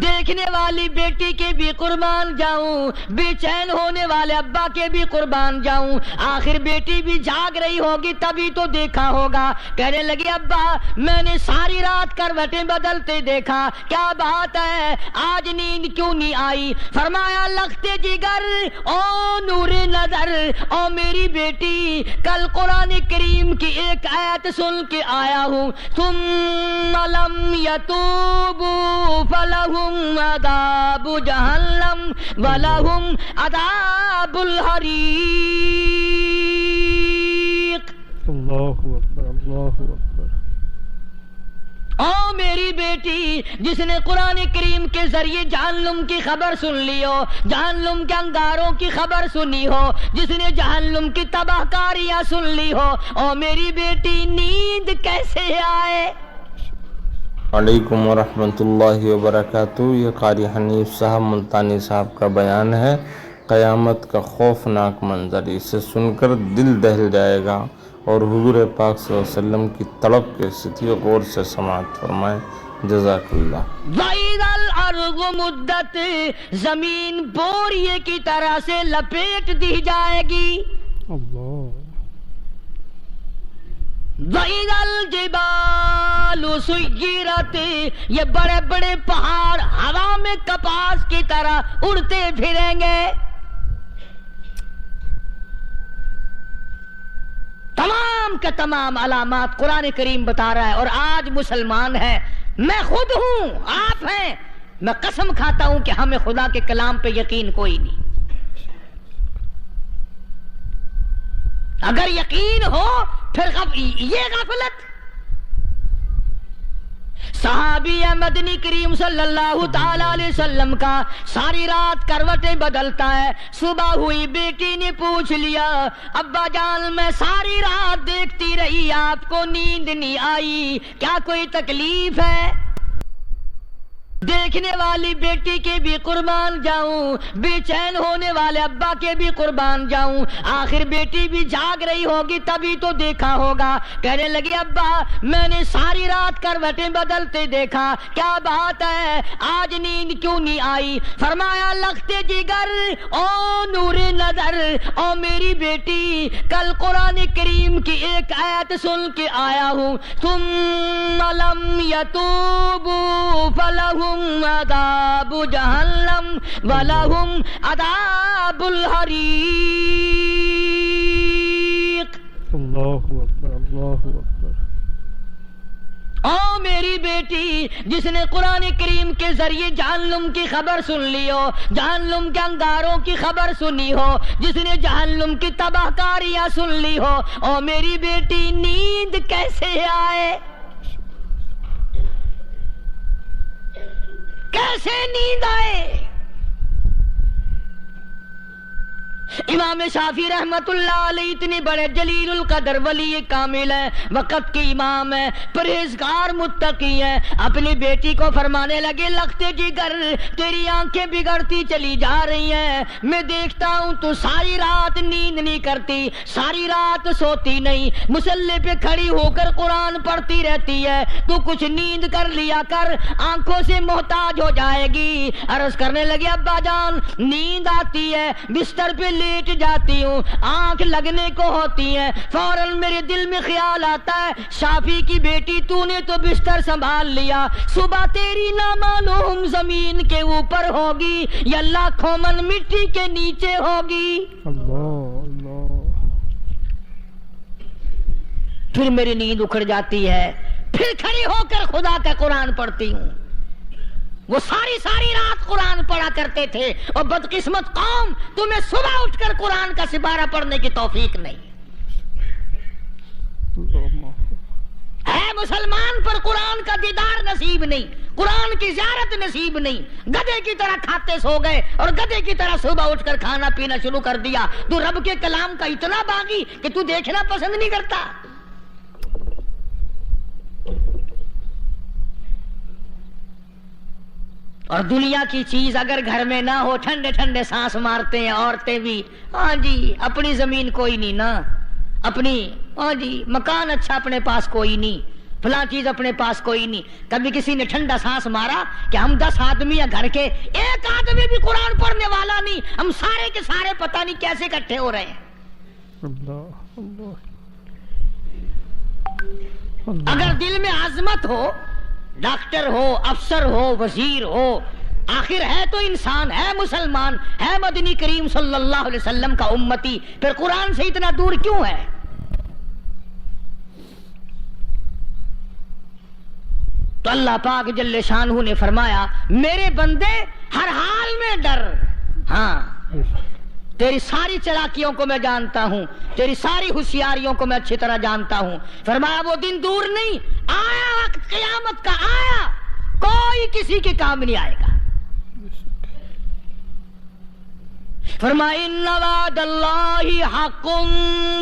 دیکھنے والی بیٹی کے بھی قربان جاؤں، بے چین ہونے والے ابا کے بھی قربان جاؤں، آخر بیٹی بھی جاگ رہی ہوگی تبھی تو دیکھا ہوگا۔ کہنے لگی ابا میں نے ساری رات کروٹیں بدلتے دیکھا، کیا بات ہے آج نیند کیوں نہیں آئی؟ فرمایا لختے جگر او نور نظر او میری بیٹی، کل قرآن کریم کی ایک آیت سن کے آیا ہوں، ثم لم یتوبوا فلہم عذاب جہنم ولہم عذاب الحریق۔ اللہ اکبر اللہ اکبر۔ او میری بیٹی جس نے قرآن کریم کے ذریعے جہنم کی خبر سن لی ہو، جہنم کے انگاروں کی خبر سنی ہو، جس نے جہنم کی تباہ کاریاں سن لی ہو، او میری بیٹی نیند کیسے آئے؟ علیکم ورحمۃ اللہ وبرکاتہ۔ یہ قاری حنیف صاحب ملتانی صاحب کا بیان ہے، قیامت کا خوفناک منظر، اسے سن کر دل دہل جائے گا اور حضور پاک صلی اللہ علیہ وسلم کی تڑپ کیسی تھی، غور سے سماعت فرمائیں۔ جزاک اللہ۔ وَإِذَا الْأَرْضُ مُدَّتْ، زمین بوریے کی طرح سے لپیٹ دی جائے گی۔ اللہ۔ وَإِذَا الْجِبَالُ سُيِّرَتْ، یہ بڑے بڑے پہاڑ ہوا میں کپاس کی طرح اڑتے پھریں گے۔ تمام کے تمام علامات قرآن کریم بتا رہا ہے، اور آج مسلمان ہے، میں خود ہوں، آپ ہیں، میں قسم کھاتا ہوں کہ ہمیں خدا کے کلام پہ یقین کوئی نہیں۔ اگر یقین ہو پھر یہ غفلت۔ صحابی مدنی کریم صلی اللہ تعالی علیہ وسلم کا ساری رات کروٹیں بدلتا ہے، صبح ہوئی بیٹی نے پوچھ لیا ابا جان میں ساری رات دیکھتی رہی آپ کو نیند نہیں آئی، کیا کوئی تکلیف ہے؟ دیکھنے والی بیٹی کے بھی قربان جاؤں، بے چین ہونے والے ابا کے بھی قربان جاؤں، آخر بیٹی بھی جاگ رہی ہوگی تبھی تو دیکھا ہوگا۔ کہنے لگی ابا میں نے ساری رات کروٹیں بدلتے دیکھا، کیا بات ہے آج نیند کیوں نہیں آئی؟ فرمایا لختے جگر او نور نظر او میری بیٹی، کل قرآن کریم کی ایک آیت سن کے آیا ہوں، ثم لم یتوبوا فلہم عذاب جہنم ولہم عذاب الحریق۔ اللہ اکبر اللہ اکبر۔ او میری بیٹی جس نے قرآن کریم کے ذریعے جہنم کی خبر سن لی ہو، جہنم کے انگاروں کی خبر سنی ہو، جس نے جہنم کی تباہ کاریاں سن لی ہو، او میری بیٹی نیند کیسے آئے؟ کیسے نیند آئے؟ امام شافعی رحمت اللہ علیہ اتنے بڑے جلیل القدر ولی کامل ہیں، وقت کے امام ہیں، پرہیزگار متقی ہیں، اپنی بیٹی کو فرمانے لگے لختے جگر تیری آنکھیں بگڑتی چلی جا رہی ہیں، میں دیکھتا ہوں تو ساری رات نیند نہیں کرتی، ساری رات سوتی نہیں، مصلی پہ کھڑی ہو کر قرآن پڑھتی رہتی ہے، تو کچھ نیند کر لیا کر، آنکھوں سے محتاج ہو جائے گی۔ عرض کرنے لگے ابا جان نیند آتی ہے، بستر پہ لیٹ جاتی ہوں، آنکھ لگنے کو ہوتی ہے، فوراً میرے دل میں خیال آتا ہے شافی کی بیٹی تو نے تو بستر سنبھال لیا، صبح تیری نہ معلوم زمین کے اوپر ہوگی یا لاکھوں من مٹی کے نیچے ہوگی۔ اللہ اللہ۔ پھر میری نیند اکھڑ جاتی ہے، پھر کھڑی ہو کر خدا کا قرآن پڑھتی ہوں۔ وہ ساری رات قرآن پڑھا کرتے تھے، اور بدقسمت قوم تمہیں صبح اٹھ کر قرآن کا سپارہ پڑھنے کی توفیق نہیں ہے۔ مسلمان پر قرآن کا دیدار نصیب نہیں، قرآن کی زیارت نصیب نہیں، گدھے کی طرح کھاتے سو گئے اور گدھے کی طرح صبح اٹھ کر کھانا پینا شروع کر دیا۔ تو رب کے کلام کا اتنا باغی کہ تو دیکھنا پسند نہیں کرتا۔ اور دنیا کی چیز اگر گھر میں نہ ہو، ٹھنڈے ٹھنڈے سانس مارتے ہیں عورتیں بھی، ہاں جی اپنی زمین کوئی نہیں نا، اپنی ہاں جی مکان اچھا اپنے پاس کوئی نہیں، فلاں چیز اپنے پاس کوئی نہیں. کبھی کسی نے ٹھنڈا سانس مارا کہ ہم 10 آدمی ہیں گھر کے, ایک آدمی بھی قرآن پڑھنے والا نہیں, ہم سارے کے سارے پتہ نہیں کیسے اکٹھے ہو رہے ہیں. اللہ اللہ اگر دل میں عظمت ہو, ڈاکٹر ہو, افسر ہو, وزیر ہو, آخر ہے تو انسان, ہے مسلمان, ہے مدنی کریم صلی اللہ علیہ وسلم کا امتی, پھر قرآن سے اتنا دور کیوں ہے؟ تو اللہ پاک جل شانہ نے فرمایا میرے بندے ہر حال میں ڈر. ہاں تیری ساری چلاکیوں کو میں جانتا ہوں, تیری ساری ہوشیاریوں کو میں اچھی طرح جانتا ہوں. فرمایا وہ دن دور نہیں, آیا وقت قیامت کا, آیا, کوئی کسی کے کام نہیں آئے گا. فرمایا ان وعد اللہ حق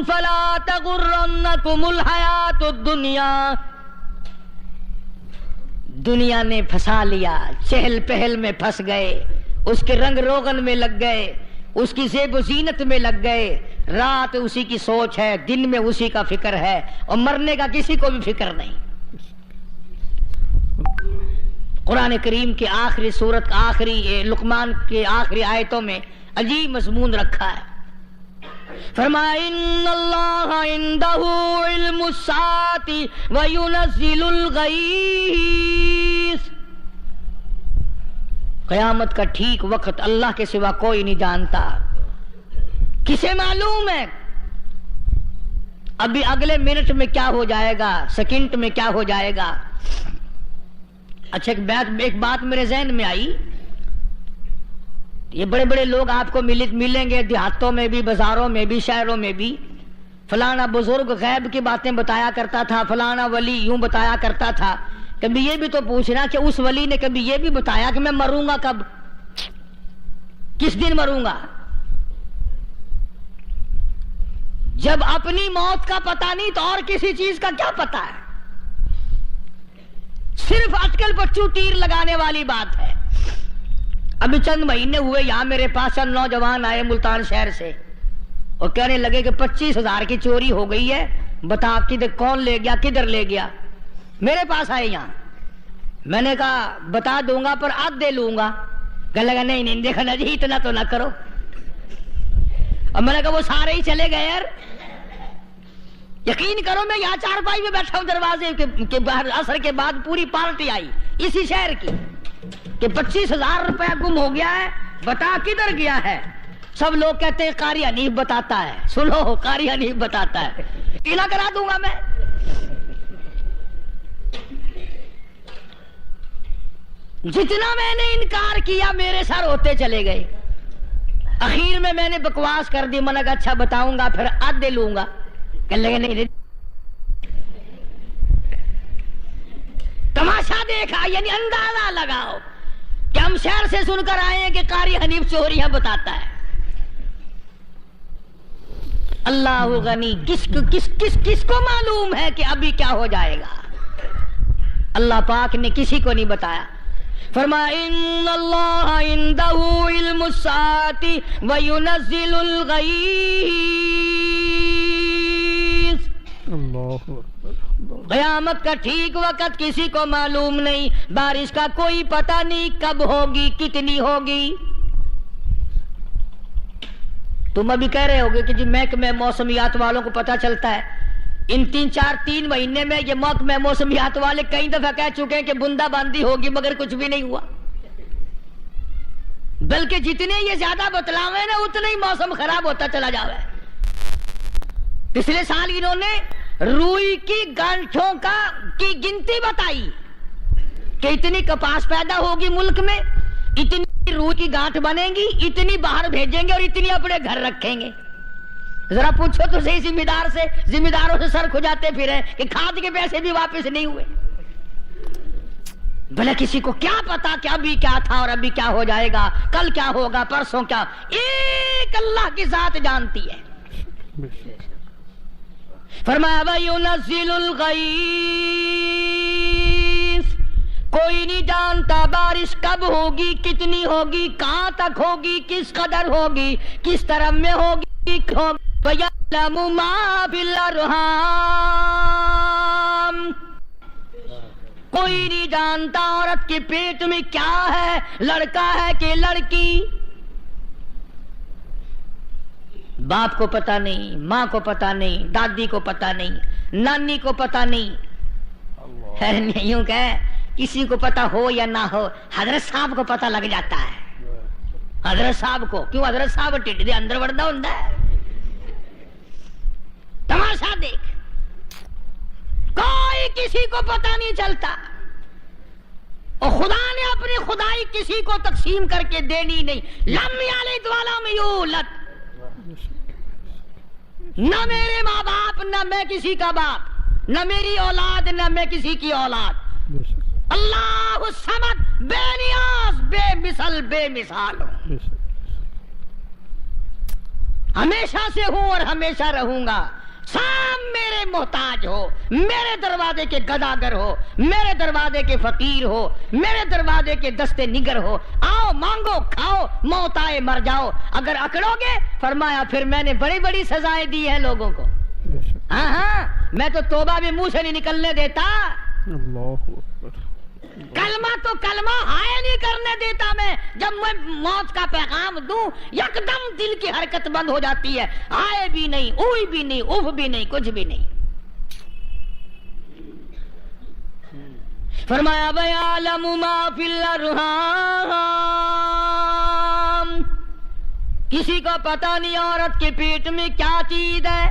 فلا تغرنکم الحیات الدنیا. دنیا نے پھنسا لیا, چہل پہل میں پھنس گئے, اس کے رنگ روغن میں لگ گئے, اس کی زیب و زینت میں لگ گئے. رات اسی کی سوچ ہے, دن میں اسی کا فکر ہے, اور مرنے کا کسی کو بھی فکر نہیں. قرآن کریم کی آخری سورت, آخری لقمان کے آخری آیتوں میں عجیب مضمون رکھا ہے. فرمایا ان اللہ عندہ علم الساعۃ وینزل الغیث. قیامت کا ٹھیک وقت اللہ کے سوا کوئی نہیں جانتا. کسے معلوم ہے ابھی اگلے منٹ میں کیا ہو جائے گا, سیکنڈ میں کیا ہو جائے گا. اچھا ایک بات میرے ذہن میں آئی, یہ بڑے بڑے لوگ آپ کو ملیں گے دیہاتوں میں بھی, بازاروں میں بھی, شہروں میں بھی. فلانا بزرگ غیب کی باتیں بتایا کرتا تھا, فلانا ولی یوں بتایا کرتا تھا. کبھی یہ بھی تو پوچھنا کہ اس ولی نے کبھی یہ بھی بتایا کہ میں مروں گا کب, کس دن مروں گا. جب اپنی موت کا پتہ نہیں تو اور کسی چیز کا کیا پتہ ہے. صرف اٹکل پچو تیر لگانے والی بات ہے. ابھی چند مہینے ہوئے یہاں میرے پاس چند نوجوان آئے ملتان شہر سے, اور کہنے لگے کہ 25,000 کی چوری ہو گئی ہے, بتا کدھر کون لے گیا, کدھر لے گیا. میرے پاس آئے یہاں, میں نے کہا بتا دوں گا پر آدھے لوں گا. کہنے لگا نہیں دیکھا نا جی اتنا تو نہ کرو. اور میں نے کہا وہ سارے ہی چلے گئے یار. یقین کرو میں یہاں چارپائی میں بیٹھا ہوں دروازے کے باہر, عصر کے بعد پوری پارٹی آئی اسی شہر کی کہ 25,000 روپیہ گم ہو گیا ہے, بتا کدھر گیا ہے. سب لوگ کہتے ہیں قاری حنیف بتاتا ہے. سنو, قاری حنیف بتاتا ہے, ٹیلا کرا دوں گا میں. جتنا میں نے انکار کیا میرے سر ہوتے چلے گئے. اخیر میں نے بکواس کر دی, میں نے کہا اچھا بتاؤں گا پھر آدھے لوں گا. کہنے لگے نہیں. تماشا دیکھا, یعنی اندازہ لگاؤ کہ ہم شہر سے سن کر آئے ہیں کہ قاری حنیف چوریاں بتاتا ہے. اللہ غنی, کس کو معلوم ہے کہ ابھی کیا ہو جائے گا. اللہ پاک نے کسی کو نہیں بتایا. فرمایا ان اللہ عندہ علم الساعۃ وینزل الغیث. اللہ قیامت کا ٹھیک وقت کسی کو معلوم نہیں, بارش کا کوئی پتہ نہیں کب ہوگی, کتنی ہوگی. تم ابھی کہہ رہے ہوگے کہ جی محکمہ موسمیات والوں کو پتہ چلتا ہے. ان 3 مہینے میں یہ محکمہ موسمیات والے کئی دفعہ کہہ چکے ہیں کہ بندہ باندی ہوگی, مگر کچھ بھی نہیں ہوا. بلکہ جتنے یہ زیادہ بتلاوے نا اتنا ہی موسم خراب ہوتا چلا جاوے. پچھلے سال انہوں نے روئی کی گانٹھوں کی گنتی بتائی کہ اتنی کپاس پیدا ہوگی ملک میں, اتنی روئی کی گانٹھ بنے گی, اتنی باہر بھیجیں گے اور اتنی اپنے گھر رکھیں گے. ذرا پوچھو تو صحیح ذمہ داروں سے سر کھجاتے پھرے کہ کھاد کے پیسے بھی واپس نہیں ہوئے. بھلے کسی کو کیا پتا کہ ابھی کیا تھا اور ابھی کیا ہو جائے گا, کل کیا ہوگا, پرسوں کیا. ایک اللہ کی ذات جانتی ہے. فرمایا وَيُنَزِّلُ الْغَيْثَ, کوئی نہیں جانتا بارش کب ہوگی, کتنی ہوگی, کہاں تک ہوگی, کس قدر ہوگی, کس طرف میں ہوگی. وَيَعْلَمُ مَا فِي الْأَرْحَامِ, کوئی نہیں جانتا عورت کے پیٹ میں کیا ہے، لڑکا ہے کہ لڑکی. باپ کو پتہ نہیں، ماں کو پتہ نہیں، دادی کو پتہ نہیں، نانی کو پتہ نہیں. یوں کہ کسی کو پتہ ہو یا نہ ہو، حضرت صاحب کو پتہ لگ جاتا ہے. حضرت صاحب کو کیوں؟ حضرت صاحب ٹھڈ دے اندر وڑدا ہوندا ہے. تماشا دیکھ، کوئی کسی کو پتہ نہیں چلتا، اور خدا نے اپنی خدائی کسی کو تقسیم کر کے دینی نہیں. لم یلد ولم یولد، نہ میرے ماں باپ، نہ میں کسی کا باپ، نہ میری اولاد، نہ میں کسی کی اولاد. اللہ الصمد، بے نیاز، بے مثل، بے مثال ہوں، ہمیشہ سے ہوں اور ہمیشہ رہوں گا. سام میرے محتاج ہو، میرے دروازے کے گداگر ہو، میرے دروازے کے فقیر ہو، میرے دروازے کے دستے نگر ہو، آؤ مانگو کھاؤ، موت آئے مر جاؤ. اگر اکڑو گے، فرمایا پھر میں نے بڑی بڑی سزائیں دی ہیں لوگوں کو. ہاں ہاں، میں تو توبہ بھی منہ سے نہیں نکلنے دیتا. اللہ اکبر. کلمہ تو کلمہ ہائے نہیں کرنے دیتا میں. جب میں موت کا پیغام دوں، یکدم دل کی حرکت بند ہو جاتی ہے. ہائے بھی نہیں، اوئی بھی نہیں، اوف بھی نہیں، کچھ بھی نہیں. فرمایا وَيَعْلَمُ مَا فِي الْأَرْحَامِ، کسی کو پتہ نہیں عورت کے پیٹ میں کیا چیز ہے.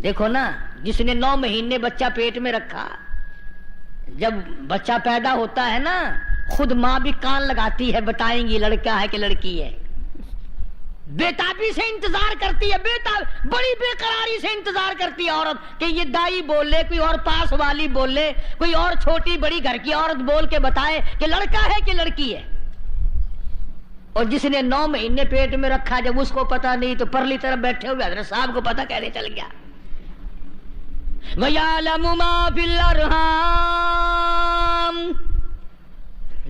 دیکھو نا، جس نے 9 مہینے بچہ پیٹ میں رکھا، جب بچہ پیدا ہوتا ہے نا، خود ماں بھی کان لگاتی ہے، بتائیں گی لڑکا ہے کہ لڑکی ہے. بےتابی سے انتظار کرتی ہے، بڑی بے قراری سے انتظار کرتی ہے عورت کہ یہ دائی بولے، کوئی اور پاس والی بولے، کوئی اور چھوٹی بڑی گھر کی عورت بول کے بتائے کہ لڑکا ہے کہ لڑکی ہے. اور جس نے 9 مہینے پیٹ میں رکھا، جب اس کو پتا نہیں تو پرلی طرف بیٹھے ہوئے حضرت صاحب کو پتا کیسے چل گیا. وَيَعْلَمُ مَا فِي الْأَرْحَامِ،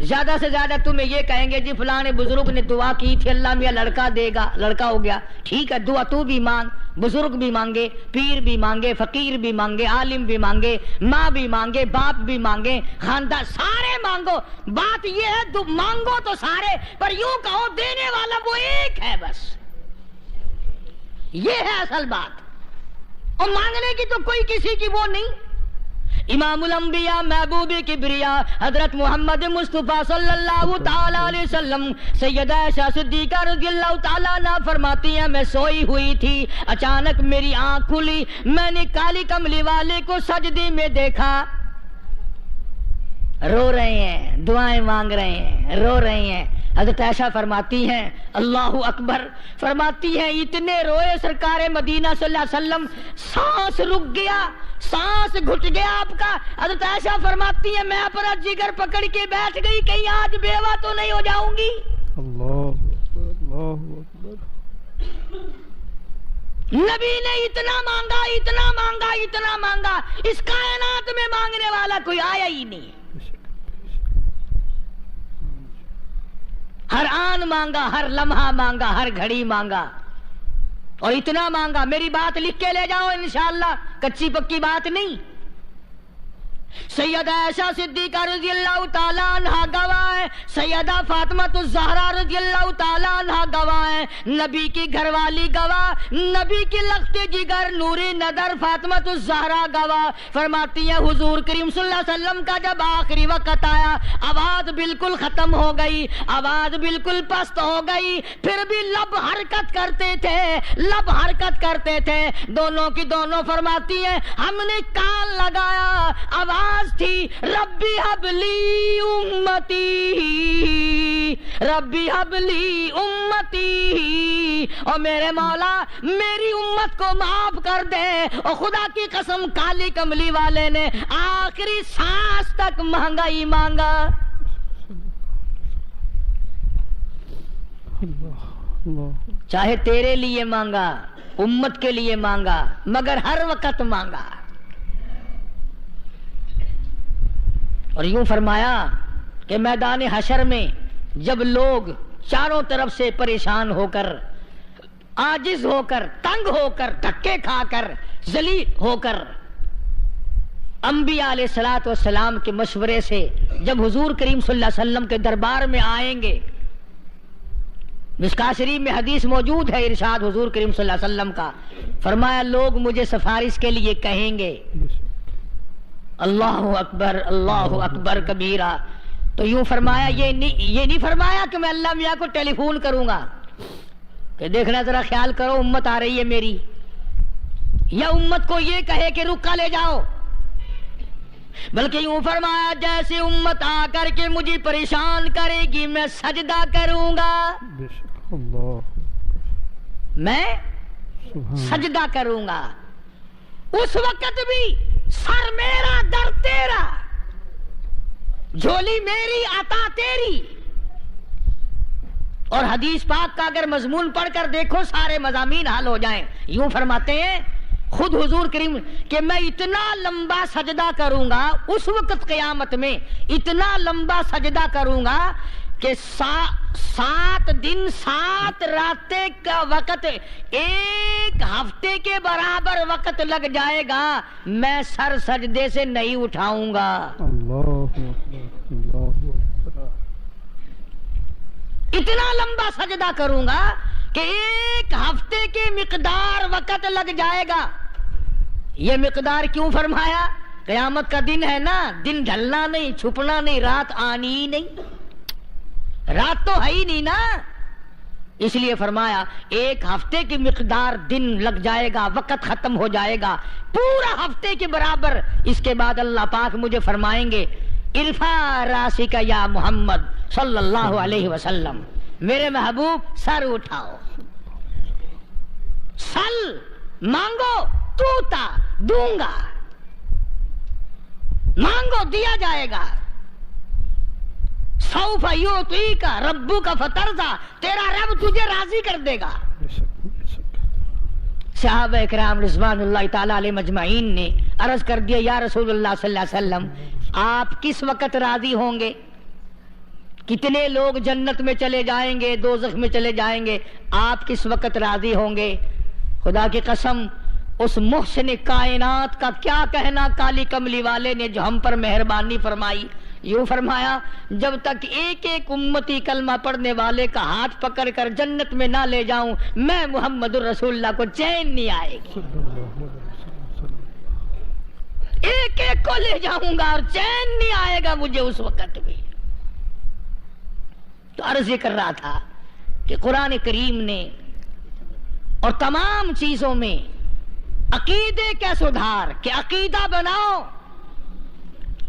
زیادہ سے زیادہ تمہیں یہ کہیں گے جی فلاں بزرگ نے دعا کی تھی، اللہ میاں لڑکا دے گا، لڑکا ہو گیا. ٹھیک ہے، دعا تو بھی مانگ، بزرگ بھی مانگے، پیر بھی مانگے، فقیر بھی مانگے، عالم بھی مانگے، ماں بھی مانگے، باپ بھی مانگے، خاندان سارے مانگو. بات یہ ہے مانگو تو سارے، پر یوں کہو دینے والا وہ ایک ہے بس. یہ ہے اصل بات. اور مانگنے کی تو کوئی کسی کی وہ نہیں. امام الانبیاء محبوب کبریا حضرت محمد مصطفیٰ صلی اللہ تعالی علیہ وسلم سیدہ عائشہ صدیقہ رضی اللہ تعالی عنہا فرماتی ہیں، میں سوئی ہوئی تھی، اچانک میری آنکھ کھلی، میں نے کالی کملی والے کو سجدے میں دیکھا، رو رہے ہیں، دعائیں مانگ رہے ہیں، رو رہے ہیں. حضرت عائشہ فرماتی ہیں اللہ اکبر، فرماتی ہیں اتنے روئے سرکار مدینہ صلی اللہ علیہ وسلم، سانس رک گیا، سانس گھٹ گیا آپ کا. حضرت عائشہ فرماتی ہیں میں اپنا جگر پکڑ کے بیٹھ گئی، کہیں آج بیوہ تو نہیں ہو جاؤں گی. اللہ اکبر، اللہ اکبر. نبی نے اتنا مانگا، اتنا مانگا، اتنا مانگا، اس کائنات میں مانگنے والا کوئی آیا ہی نہیں. ہر آن مانگا، ہر لمحہ مانگا، ہر گھڑی مانگا، اور اتنا مانگا. میری بات لکھ کے لے جاؤ انشاءاللہ، کچی پکی بات نہیں. سیدہ عائشہ صدیقہ رضی اللہ تعالیٰ عنہا گواہ ہے، سیدہ فاطمہ الزہرا رضی اللہ تعالیٰ عنہا گواہ ہے، نبی کی گھر والی گواہ، نبی کی لخت جگر نور نظر فاطمہ الزہرا گواہ. فرماتی ہے حضور کریم صلی اللہ علیہ وسلم کا جب آخری وقت آیا، آواز بالکل ختم ہو گئی، آواز بالکل پست ہو گئی، پھر بھی لب حرکت کرتے تھے، لب حرکت کرتے تھے، دونوں کی دونوں. فرماتی ہیں ہم نے کان لگایا، آواز تھی ربی حبلی امتی، ربی حبلی امتی، اور میرے مولا میری امت کو معاف کر دے. اور خدا کی قسم کالی کملی والے نے آخری سانس تک مانگا ہی مانگا. چاہے تیرے لیے مانگا، امت کے لیے مانگا، مگر ہر وقت مانگا. اور یوں فرمایا کہ میدان حشر میں جب لوگ چاروں طرف سے پریشان ہو کر، عاجز ہو کر، تنگ ہو کر، دھکے کھا کر، ذلیل ہو کر انبیاء علیہ الصلوۃ والسلام کے مشورے سے جب حضور کریم صلی اللہ علیہ وسلم کے دربار میں آئیں گے، مشکاۃ شریف میں حدیث موجود ہے، ارشاد حضور کریم صلی اللہ علیہ وسلم کا، فرمایا لوگ مجھے سفارش کے لیے کہیں گے اللہ اکبر کبیرہ، تو یوں فرمایا یہ نہیں فرمایا کہ میں اللہ میاں کو ٹیلی فون کروں گا کہ دیکھنا ذرا خیال کرو امت آ رہی ہے میری، یا امت کو یہ کہے کہ رکا لے جاؤ، بلکہ یوں فرمایا جیسے امت آ کر کے مجھے پریشان کرے گی میں سجدہ کروں گا، بے شک اللہ میں سبحان سجدہ کروں گا، اس وقت بھی سر میرا در تیرا، جھولی میری عطا تیری۔ اور حدیث پاک کا اگر مضمون پڑھ کر دیکھو سارے مضامین حل ہو جائیں۔ یوں فرماتے ہیں خود حضور کریم کہ میں اتنا لمبا سجدہ کروں گا اس وقت قیامت میں، اتنا لمبا سجدہ کروں گا کہ 7 دن 7 راتیں کا وقت 1 ہفتے کے برابر وقت لگ جائے گا، میں سر سجدے سے نہیں اٹھاؤں گا۔ اللہ اکبر اتنا لمبا سجدہ کروں گا کہ 1 ہفتے کے مقدار وقت لگ جائے گا۔ یہ مقدار کیوں فرمایا؟ قیامت کا دن ہے نا، دن ڈھلنا نہیں، چھپنا نہیں، رات آنی ہی نہیں، رات تو ہے ہی نہیں نا، اس لیے فرمایا 1 ہفتے کی مقدار دن لگ جائے گا، وقت ختم ہو جائے گا پورا ہفتے کے برابر۔ اس کے بعد اللہ پاک مجھے فرمائیں گے ارفع راسک یا محمد صلی اللہ علیہ وسلم، میرے محبوب سر اٹھاؤ، سل مانگو توتا دوں گا، مانگو دیا جائے گا، سوف یعطیک ربک فترضی، تیرا رب تجھے راضی کر دے گا۔ بے شک بے شک صحابہ اکرام رضوان اللہ تعالی علیہ مجمعین نے عرض کر دیا یا رسول اللہ صلی اللہ علیہ وسلم آپ کس وقت راضی ہوں گے؟ کتنے لوگ جنت میں چلے جائیں گے، دوزخ میں چلے جائیں گے، آپ کس وقت راضی ہوں گے؟ خدا کی قسم اس محسن کائنات کا کیا کہنا کالی کملی والے نے جو ہم پر مہربانی فرمائی۔ یوں فرمایا جب تک ایک ایک امتی کلمہ پڑھنے والے کا ہاتھ پکڑ کر جنت میں نہ لے جاؤں میں محمد الرسول اللہ کو چین نہیں آئے گی، ایک ایک کو لے جاؤں گا اور چین نہیں آئے گا مجھے اس وقت بھی۔ تو عرض یہ کر رہا تھا کہ قرآن کریم نے اور تمام چیزوں میں عقیدے کا سدھار کہ عقیدہ بناؤ،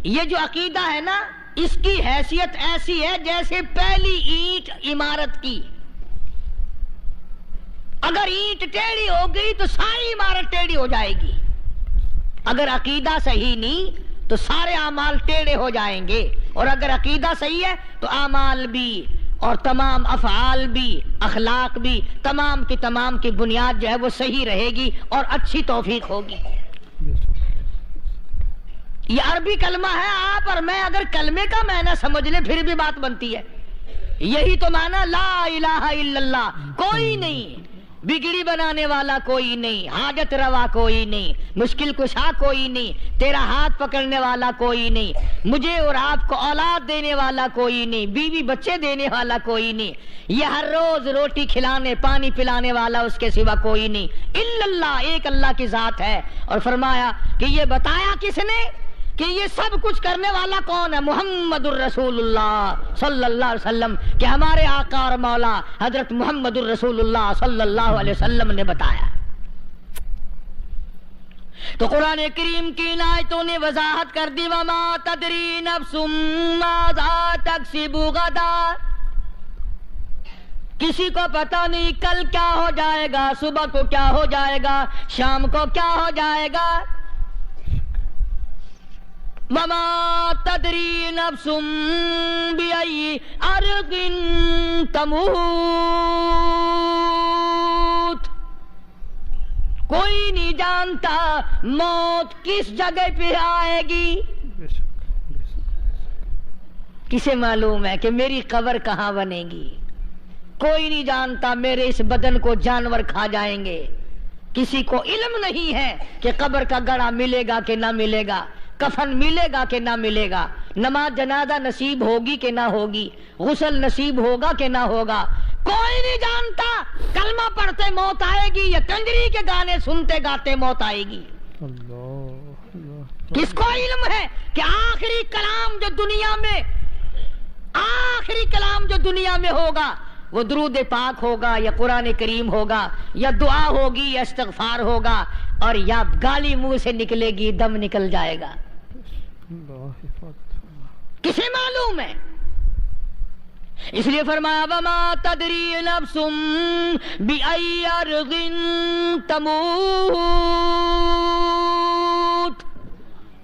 یہ جو عقیدہ ہے نا اس کی حیثیت ایسی ہے جیسے پہلی اینٹ عمارت کی، اگر اینٹ ٹیڑھی ہو گئی تو ساری عمارت ٹیڑھی ہو جائے گی، اگر عقیدہ صحیح نہیں تو سارے اعمال ٹیڑھے ہو جائیں گے، اور اگر عقیدہ صحیح ہے تو اعمال بھی اور تمام افعال بھی اخلاق بھی تمام کی بنیاد جو ہے وہ صحیح رہے گی اور اچھی توفیق ہوگی۔ یہ عربی کلمہ ہے، آپ اور میں اگر کلمے کا معنی سمجھ لیں پھر بھی بات بنتی ہے، یہی تو معنی لا الہ الا اللہ، کوئی نہیں بگڑی بنانے والا، کوئی نہیں حاجت روا، کوئی نہیں مشکل کشا، کوئی نہیں تیرا ہاتھ پکڑنے والا، کوئی نہیں مجھے اور آپ کو اولاد دینے والا، کوئی نہیں بیوی بچے دینے والا، کوئی نہیں یہ ہر روز روٹی کھلانے پانی پلانے والا اس کے سوا کوئی نہیں، الا اللہ، ایک اللہ کی ذات ہے۔ اور فرمایا کہ یہ بتایا کس نے کہ یہ سب کچھ کرنے والا کون ہے؟ محمد الرسول اللہ صلی اللہ علیہ وسلم، کہ ہمارے آقا اور مولا حضرت محمد الرسول اللہ صلی اللہ علیہ وسلم نے بتایا۔ تو قرآن کریم کی ان آیتوں نے وضاحت کر دی وما تدری نفس ماذا تکسب غدا، کسی کو پتہ نہیں کل کیا ہو جائے گا، صبح کو کیا ہو جائے گا، شام کو کیا ہو جائے گا۔ وما تدری نفس بأي أرض تموت، کوئی نہیں جانتا موت کس جگہ پہ آئے گی۔ کسے معلوم ہے کہ میری قبر کہاں بنے گی؟ کوئی نہیں جانتا میرے اس بدن کو جانور کھا جائیں گے، کسی کو علم نہیں ہے کہ قبر کا گڑھا ملے گا کہ نہ ملے گا۔ کفن ملے گا کہ نہ ملے گا، نماز جنازہ نصیب ہوگی کہ نہ ہوگی، غسل نصیب ہوگا کہ نہ ہوگا، کوئی نہیں جانتا کلمہ پڑھتے موت آئے گی یا کنجری کے گانے سنتے گاتے موت آئے گی۔ اللہ کس کو علم ہے کہ آخری کلام جو دنیا میں ہوگا وہ درود پاک ہوگا یا قرآن کریم ہوگا یا دعا ہوگی یا استغفار ہوگا، اور یا گالی منہ سے نکلے گی، دم نکل جائے گا، کسے معلوم ہے؟ اس لیے فرمایا وما تدری نفس بأی ارض تموت،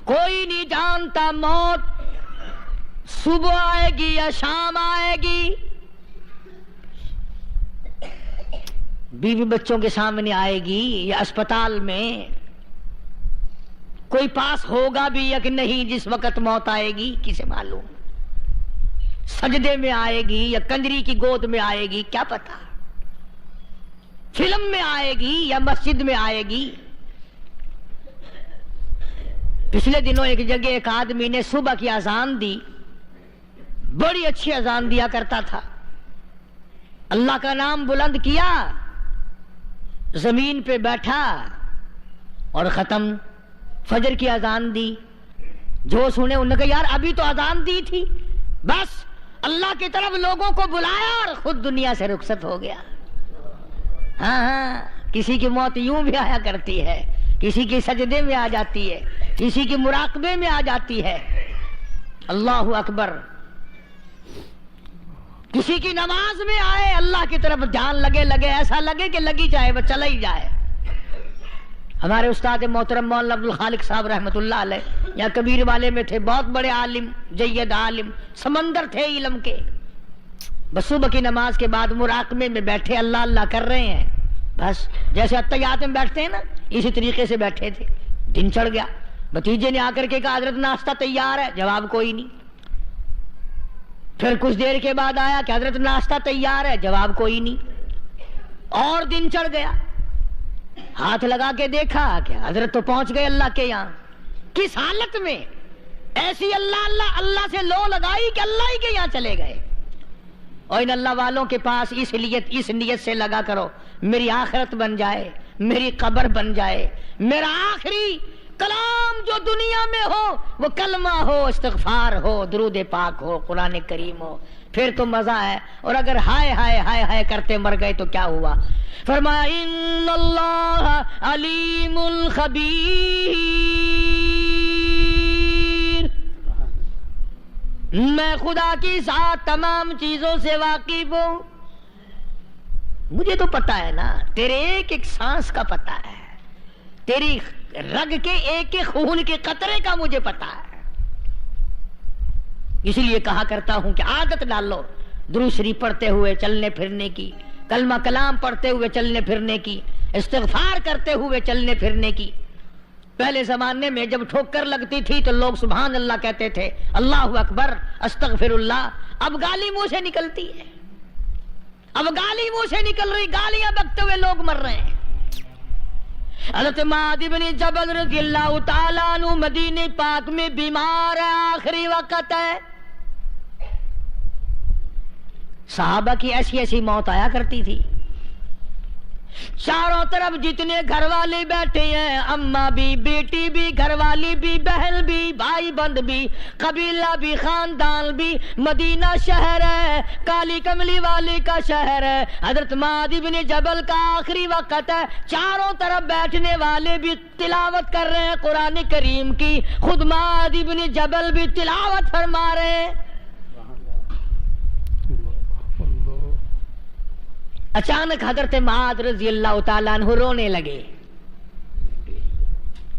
کوئی نہیں جانتا موت صبح آئے گی یا شام آئے گی، بیوی بچوں کے سامنے آئے گی یا اسپتال میں، کوئی پاس ہوگا بھی یا کہ نہیں جس وقت موت آئے گی کسے معلوم، سجدے میں آئے گی یا کنجری کی گود میں آئے گی کیا پتا، فلم میں آئے گی یا مسجد میں آئے گی۔ پچھلے دنوں ایک جگہ ایک آدمی نے صبح کی اذان دی، بڑی اچھی اذان دیا کرتا تھا، اللہ کا نام بلند کیا، زمین پہ بیٹھا اور ختم، فجر کی اذان دی، جو سنے انہوں نے کہا یار ابھی تو اذان دی تھی، بس اللہ کی طرف لوگوں کو بلایا اور خود دنیا سے رخصت ہو گیا۔ ہاں کسی کی موت یوں بھی آیا کرتی ہے، کسی کی سجدے میں آ جاتی ہے، کسی کی مراقبے میں آ جاتی ہے، اللہ اکبر، کسی کی نماز میں آئے، اللہ کی طرف جان لگے ایسا لگے کہ لگی جائے وہ چلا ہی جائے۔ ہمارے استاد محترم مولانا عبد الخالق صاحب رحمۃ اللہ علیہ یا کبیر والے میں تھے، بہت بڑے عالم، جید عالم، سمندر تھے علم کے، بس صبح کی نماز کے بعد مراقبے میں بیٹھے اللہ اللہ کر رہے ہیں، بس جیسے اتحیات میں بیٹھتے ہیں نا اسی طریقے سے بیٹھے تھے، دن چڑھ گیا، بھتیجے نے آ کر کے کہا حضرت ناشتہ تیار ہے، جواب کوئی نہیں، پھر کچھ دیر کے بعد آیا کہ حضرت ناشتہ تیار ہے، جواب کوئی نہیں، اور دن چڑھ گیا، ہاتھ لگا کے دیکھا کہ حضرت تو پہنچ گئے اللہ کے یہاں، کس حالت میں؟ ایسی اللہ اللہ اللہ سے لو لگائی کہ اللہ ہی کے یہاں چلے گئے۔ اور ان اللہ والوں کے پاس اس نیت سے لگا کرو میری آخرت بن جائے، میری قبر بن جائے، میرا آخری کلام جو دنیا میں ہو وہ کلمہ ہو، استغفار ہو، درود پاک ہو، قرآن کریم ہو، پھر تو مزہ ہے، اور اگر ہائے ہائے ہائے ہائے کرتے مر گئے تو کیا ہوا؟ فرمایا ان اللہ علیم خبیر، میں خدا کی ذات تمام چیزوں سے واقف ہوں، مجھے تو پتا ہے نا، تیرے ایک ایک سانس کا پتا ہے، تیری رگ کے ایک ایک خون کے قطرے کا مجھے پتا ہے، اسی لیے کہا کرتا ہوں کہ عادت ڈال لو درود شریف پڑھتے ہوئے چلنے پھرنے کی، کلمہ کلام پڑھتے ہوئے چلنے پھرنے کی، استغفار کرتے ہوئے چلنے پھرنے کی۔ پہلے زمانے میں جب ٹھوکر لگتی تھی تو لوگ سبحان اللہ کہتے تھے، اللہ اکبر، استغفر اللہ، اب گالی منہ سے نکلتی ہے، اب گالی منہ سے نکل رہی، گالیاں بکتے ہوئے لوگ مر رہے ہیں۔ حضرت معاذ بن جبل رضی اللہ تعالیٰ عنہ مدینہ پاک میں بیمار ہے، آخری وقت ہے، صحابہ کی ایسی ایسی موت آیا کرتی تھی، چاروں طرف جتنے گھر والے بیٹھے ہیں، اماں بھی، بیٹی بھی، گھر والی بھی، بہن بھی، بھائی بند بھی، قبیلہ بھی، خاندان بھی، مدینہ شہر ہے، کالی کملی والے کا شہر ہے، حضرت معاذ بن جبل کا آخری وقت ہے، چاروں طرف بیٹھنے والے بھی تلاوت کر رہے ہیں قرآن کریم کی، خود معاذ بن جبل بھی تلاوت فرما رہے ہیں۔ اچانک حضرت معاذ رضی اللہ تعالیٰ عنہ رونے لگے،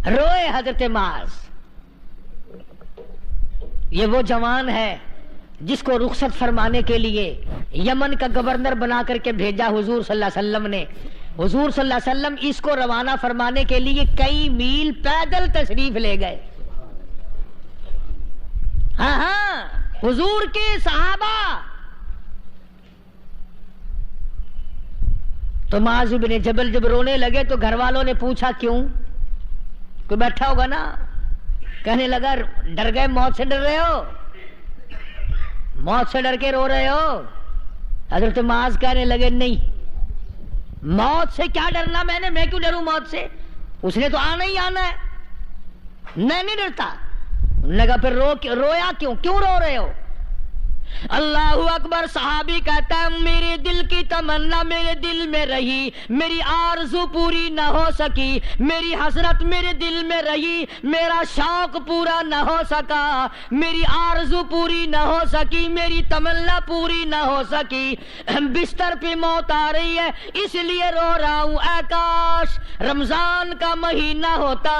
روئے حضرت معاذ، یہ وہ جوان ہے جس کو رخصت فرمانے کے لیے یمن کا گورنر بنا کر کے بھیجا حضور صلی اللہ علیہ وسلم نے، حضور صلی اللہ علیہ وسلم اس کو روانہ فرمانے کے لیے کئی میل پیدل تشریف لے گئے، ہاں حضور کے صحابہ، تو معاذ بن جبل جب رونے لگے تو گھر والوں نے پوچھا کیوں؟ کوئی بیٹھا ہوگا نا، کہنے لگا ڈر گئے، موت سے ڈر رہے ہو؟ موت سے ڈر کے رو رہے ہو؟ حضرت معاذ کہنے لگے نہیں، موت سے کیا ڈرنا، میں کیوں ڈروں موت سے، اس نے تو آنا ہی آنا ہے، میں نہیں ڈرتا۔ انہوں نے کہا پھر رویا کیوں رو رہے ہو؟ اللہ اکبر۔ صحابی کہتا ہے میرے دل کی تمنا میرے دل میں رہی، میری آرزو پوری نہ ہو سکی، میری حسرت میرے دل میں رہی، میرا شوق پورا نہ ہو سکا، میری آرزو پوری نہ ہو سکی، میری تمنا پوری نہ ہو سکی، بستر پہ موت آ رہی ہے اس لیے رو رہا ہوں۔ اے کاش رمضان کا مہینہ ہوتا،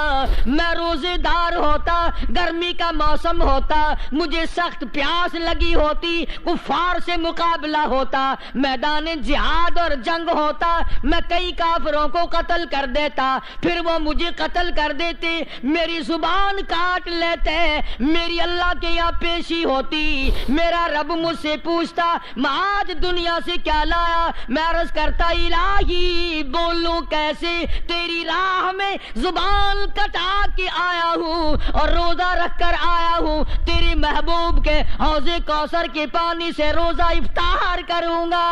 میں روزے دار ہوتا، گرمی کا موسم ہوتا، مجھے سخت پیاس لگی ہوتی، کفار سے مقابلہ ہوتا، میدان جہاد اور جنگ ہوتا، میں کئی کافروں کو قتل کر دیتا، پھر وہ مجھے قتل کر دیتے، میری زبان کاٹ لیتے، میری اللہ کے یہاں پیشی ہوتی، میرا رب مجھ سے پوچھتا میں آج دنیا سے کیا لایا، میں عرض کرتا الہی بولوں کیسے، تیری راہ میں زبان کٹا کے آیا ہوں اور روزہ رکھ کر آیا ہوں، تیرے محبوب کے حوض کوثر کے پانی سے روزہ افطار کروں گا۔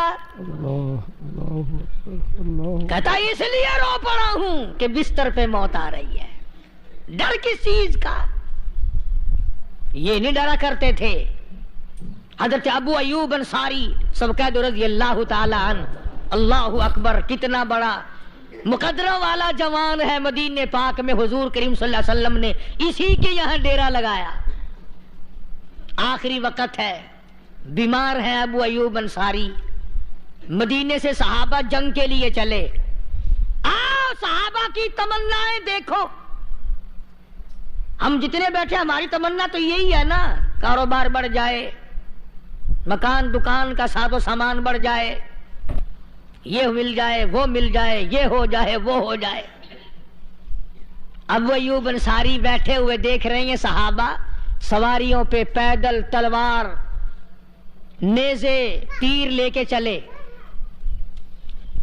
کہتا اس لیے رو پڑا ہوں کہ بستر پہ موت آ رہی ہے۔ ڈر کس چیز کا؟ یہ نہیں ڈرا کرتے تھے۔ حضرت ابو ایوب انصاری سب قید رضی اللہ تعالی عنہ، اللہ اکبر، کتنا بڑا مقدرہ والا جوان ہے۔ مدینے پاک میں حضور کریم صلی اللہ علیہ وسلم نے اسی کے یہاں ڈیرا لگایا۔ آخری وقت ہے، بیمار ہیں ابو ایوب انصاری، مدینے سے صحابہ جنگ کے لیے چلے۔ آؤ صحابہ کی تمنائیں دیکھو، ہم جتنے بیٹھے ہماری تمنا تو یہی ہے نا، کاروبار بڑھ جائے، مکان دکان کا ساز و سامان بڑھ جائے، یہ مل جائے وہ مل جائے، یہ ہو جائے وہ ہو جائے۔ ابو ایوب انصاری بیٹھے ہوئے دیکھ رہے ہیں صحابہ سواریوں پہ پیدل، تلوار، نیزے، تیر لے کے چلے۔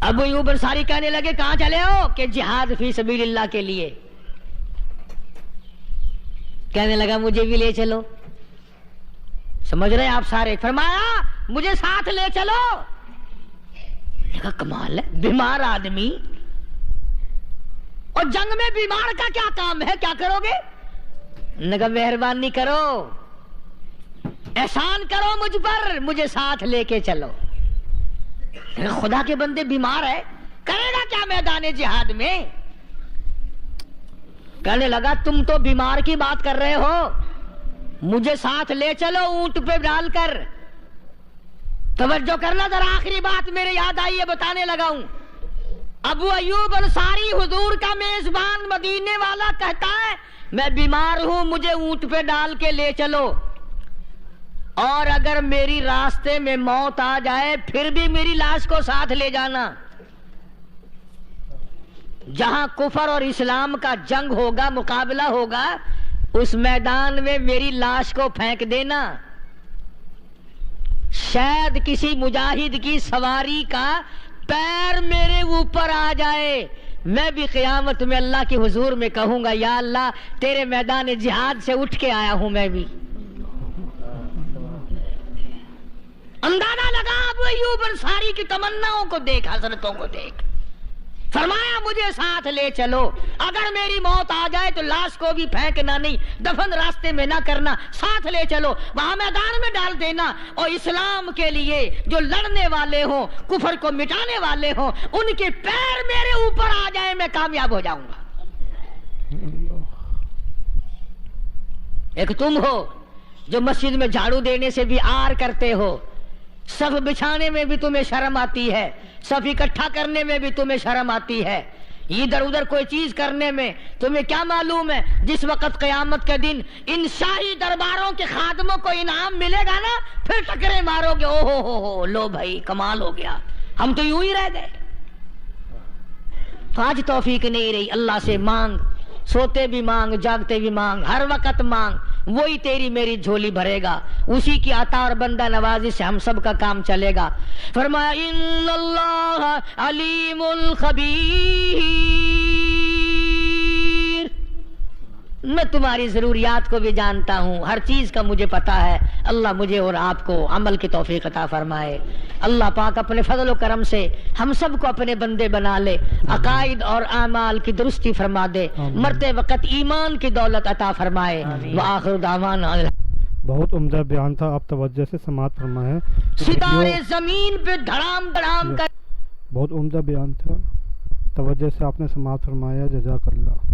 ابو ایوب انصاری کہنے لگے کہاں چلے ہو؟ کہ جہاد فی سبیل اللہ کے لیے۔ کہنے لگا مجھے بھی لے چلو۔ سمجھ رہے ہیں آپ سارے؟ فرمایا مجھے ساتھ لے چلو۔ کہا کمال ہے، بیمار آدمی اور جنگ میں بیمار کا کیا کام ہے، کیا کرو گے؟ نے کہا مہربانی کرو، احسان کرو مجھ پر، مجھے ساتھ لے کے چلو۔ خدا کے بندے بیمار ہے، کرے گا کیا میدان جہاد میں؟ کہنے لگا تم تو بیمار کی بات کر رہے ہو، مجھے ساتھ لے چلو اونٹ پہ ڈال کر۔ توجہ کرنا ذرا، آخری بات میرے یاد آئی ہے، بتانے لگا ہوں۔ ابو ایوب انصاری حضور کا میزبان مدینے والا کہتا ہے میں بیمار ہوں، مجھے اونٹ پہ ڈال کے لے چلو، اور اگر میری راستے میں موت آ جائے پھر بھی میری لاش کو ساتھ لے جانا۔ جہاں کفر اور اسلام کا جنگ ہوگا، مقابلہ ہوگا، اس میدان میں میری لاش کو پھینک دینا۔ شاید کسی مجاہد کی سواری کا پیر میرے اوپر آ جائے، میں بھی قیامت میں اللہ کے حضور میں کہوں گا یا اللہ تیرے میدان جہاد سے اٹھ کے آیا ہوں میں بھی۔ اندازہ لگا ابو ایوب انصاری کی تمناؤں کو دیکھ، حسرتوں کو دیکھ۔ فرمایا مجھے ساتھ لے چلو، اگر میری موت آ جائے تو لاش کو بھی پھینکنا نہیں، دفن راستے میں نہ کرنا، ساتھ لے چلو، وہاں میدان میں ڈال دینا، اور اسلام کے لیے جو لڑنے والے ہوں، کفر کو مٹانے والے ہوں، ان کے پیر میرے اوپر آ جائے، میں کامیاب ہو جاؤں گا۔ ایک تم ہو جو مسجد میں جھاڑو دینے سے بھی آر کرتے ہو، صف بچھانے میں بھی تمہیں شرم آتی ہے، صف اکٹھا کرنے میں بھی تمہیں شرم آتی ہے، ادھر ادھر کوئی چیز کرنے میں تمہیں کیا معلوم ہے جس وقت قیامت کے دن ان شاہی درباروں کے خادموں کو انعام ملے گا نا، پھر ٹکرے مارو گے، او ہو لو بھائی کمال ہو گیا، ہم تو یوں ہی رہ گئے۔ تو آج توفیق نہیں رہی، اللہ سے مانگ، سوتے بھی مانگ، جاگتے بھی مانگ، ہر وقت مانگ، وہی تیری میری جھولی بھرے گا، اسی کی عطا اور بندہ نوازی سے ہم سب کا کام چلے گا۔ فرمایا ان اللہ علیم خبیر، میں تمہاری ضروریات کو بھی جانتا ہوں، ہر چیز کا مجھے پتا ہے۔ اللہ مجھے اور آپ کو عمل کی توفیق عطا فرمائے۔ اللہ پاک اپنے فضل و کرم سے ہم سب کو اپنے بندے بنا لے، عقائد اور اعمال کی درستی فرما دے، مرتے وقت ایمان کی دولت عطا فرمائے۔ وآخر دعوانا بہت عمدہ بیان تھا، آپ توجہ سے سماعت فرمائیں۔ ستارے زمین پہ دھڑام دھڑام کر بہت عمدہ بیان تھا، توجہ سے آپ نے سماعت فرمایا، جزاک اللہ۔